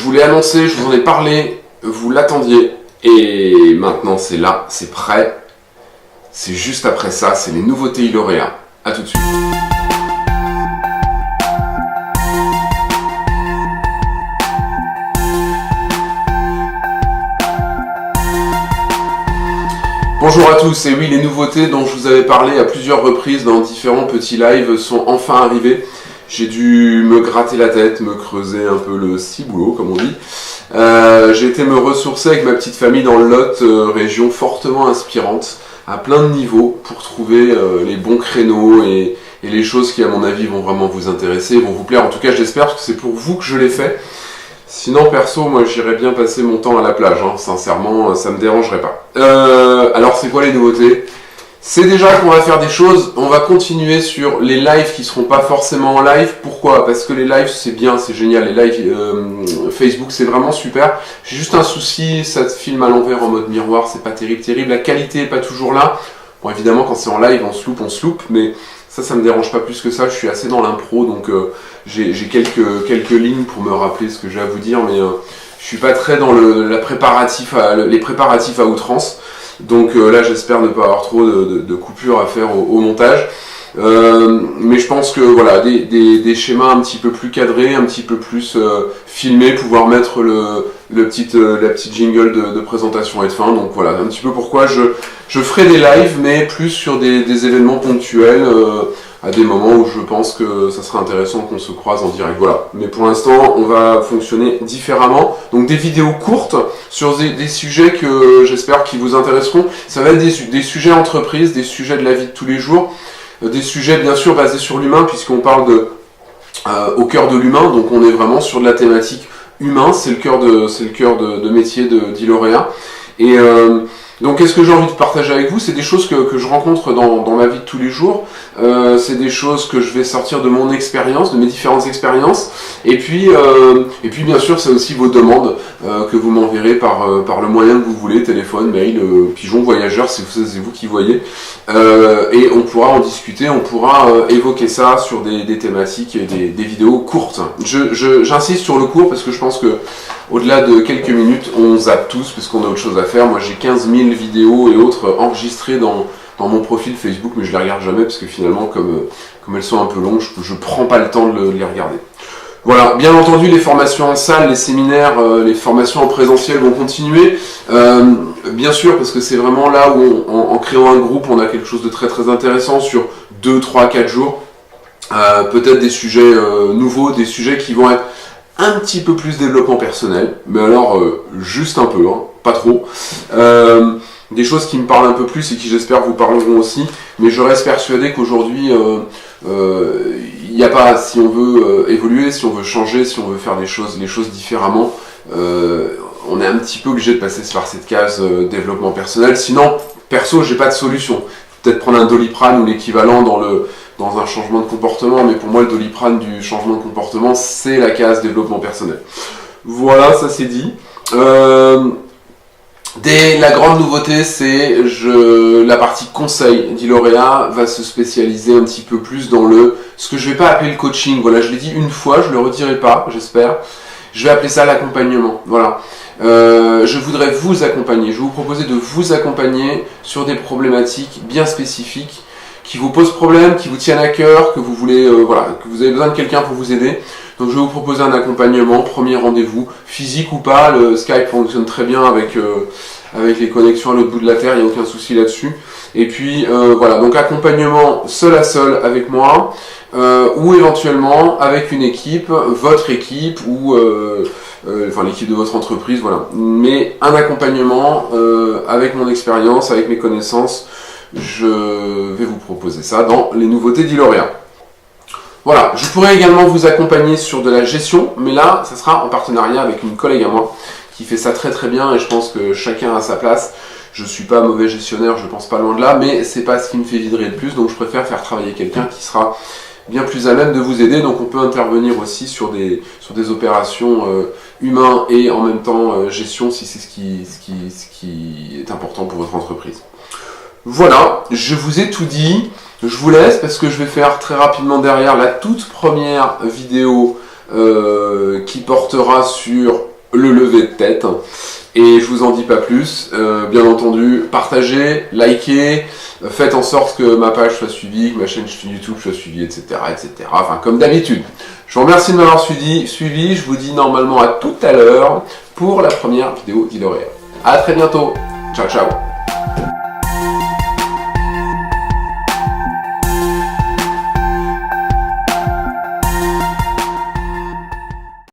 Je vous l'ai annoncé, je vous en ai parlé, vous l'attendiez, et maintenant c'est là, c'est prêt. C'est juste après ça, c'est les nouveautés Ilorea. A tout de suite. Bonjour à tous, et oui, les nouveautés dont je vous avais parlé à plusieurs reprises dans différents petits lives sont enfin arrivées. J'ai dû me gratter la tête, me creuser un peu le ciboulot, comme on dit. J'ai été me ressourcer avec ma petite famille dans le Lot, région fortement inspirante, à plein de niveaux, pour trouver les bons créneaux et les choses qui, à mon avis, vont vraiment vous intéresser, vont vous plaire. En tout cas, j'espère, parce que c'est pour vous que je l'ai fait. Sinon, perso, moi, j'irais bien passer mon temps à la plage, hein. Sincèrement, ça me dérangerait pas. Alors, c'est quoi les nouveautés ? C'est déjà qu'on va faire des choses, on va continuer sur les lives qui seront pas forcément en live. Pourquoi ? Parce que les lives, c'est bien, c'est génial. Les lives Facebook, c'est vraiment super. J'ai juste un souci, ça te filme à l'envers en mode miroir, c'est pas terrible. La qualité est pas toujours là. Bon, évidemment, quand c'est en live, on se loupe, mais ça me dérange pas plus que ça. Je suis assez dans l'impro, donc j'ai quelques lignes pour me rappeler ce que j'ai à vous dire, mais je suis pas très dans les préparatifs à outrance. Donc là, j'espère ne pas avoir trop de coupures à faire au montage. Mais je pense que voilà, des schémas un petit peu plus cadrés, un petit peu plus filmés, pouvoir mettre la petite jingle de présentation et de fin. Donc voilà, un petit peu pourquoi je ferai des lives, mais plus sur des événements ponctuels, à des moments où je pense que ça serait intéressant qu'on se croise en direct. Voilà. Mais pour l'instant, on va fonctionner différemment. Donc des vidéos courtes sur des sujets que j'espère qui vous intéresseront. Ça va être des sujets entreprises, des sujets de la vie de tous les jours, des sujets bien sûr basés sur l'humain, puisqu'on parle au cœur de l'humain. Donc on est vraiment sur de la thématique humain. C'est le cœur de métier d'Ilorea. Et donc, qu'est-ce que j'ai envie de partager avec vous ? C'est des choses que je rencontre dans ma vie de tous les jours. C'est des choses que je vais sortir de mon expérience, de mes différentes expériences. Et puis bien sûr, c'est aussi vos demandes que vous m'enverrez par le moyen que vous voulez, téléphone, mail, pigeon, voyageur, c'est vous qui voyez. Et on pourra en discuter, on pourra évoquer ça sur des thématiques et des vidéos courtes. J'insiste sur le court parce que je pense que au-delà de quelques minutes, on zappe tous parce qu'on a autre chose à faire. Moi, j'ai 15 000 vidéos et autres enregistrées dans mon profil Facebook, mais je les regarde jamais parce que finalement, comme elles sont un peu longues, je prends pas le temps de les regarder. Voilà, bien entendu, les formations en salle, les séminaires, les formations en présentiel vont continuer. Bien sûr, parce que c'est vraiment là où, en créant un groupe, on a quelque chose de très très intéressant sur 2, 3, 4 jours. Peut-être des sujets nouveaux, des sujets qui vont être un petit peu plus développement personnel, mais alors juste un peu, hein, pas trop. Des choses qui me parlent un peu plus et qui j'espère vous parleront aussi, mais je reste persuadé qu'aujourd'hui, il n'y a pas, si on veut évoluer, si on veut changer, si on veut faire les choses différemment, on est un petit peu obligé de passer par cette case développement personnel, sinon, perso, j'ai pas de solution. Peut-être prendre un Doliprane ou l'équivalent dans un changement de comportement, mais pour moi le Doliprane du changement de comportement, c'est la case développement personnel. Voilà, ça c'est dit. La grande nouveauté, c'est la partie conseil d'Ilorea va se spécialiser un petit peu plus dans ce que je vais pas appeler le coaching. Voilà, je l'ai dit une fois, je le redirai pas, j'espère. Je vais appeler ça l'accompagnement. Voilà. Je voudrais vous accompagner. Je vais vous proposer de vous accompagner sur des problématiques bien spécifiques qui vous posent problème, qui vous tiennent à cœur, que vous voulez, que vous avez besoin de quelqu'un pour vous aider. Donc je vais vous proposer un accompagnement, premier rendez-vous, physique ou pas. Le Skype fonctionne très bien avec les connexions à l'autre bout de la Terre, il n'y a aucun souci là-dessus. Et puis voilà, donc accompagnement seul à seul avec moi, ou éventuellement avec une équipe, votre équipe, ou l'équipe de votre entreprise, voilà. Mais un accompagnement avec mon expérience, avec mes connaissances, je vais vous proposer ça dans les nouveautés d'Ilorea. Voilà, je pourrais également vous accompagner sur de la gestion, mais là, ça sera en partenariat avec une collègue à moi qui fait ça très très bien et je pense que chacun a sa place. Je suis pas mauvais gestionnaire, je pense pas loin de là, mais c'est pas ce qui me fait vibrer le plus, donc je préfère faire travailler quelqu'un qui sera bien plus à même de vous aider. Donc on peut intervenir aussi sur des opérations humains et en même temps gestion si c'est ce qui est important pour votre entreprise. Voilà, je vous ai tout dit. Je vous laisse parce que je vais faire très rapidement derrière la toute première vidéo qui portera sur le lever de tête. Et je vous en dis pas plus. Bien entendu, partagez, likez, faites en sorte que ma page soit suivie, que ma chaîne YouTube soit suivie, etc., etc. Enfin, comme d'habitude. Je vous remercie de m'avoir suivi. Je vous dis normalement à tout à l'heure pour la première vidéo d'Idoréa. A très bientôt. Ciao, ciao.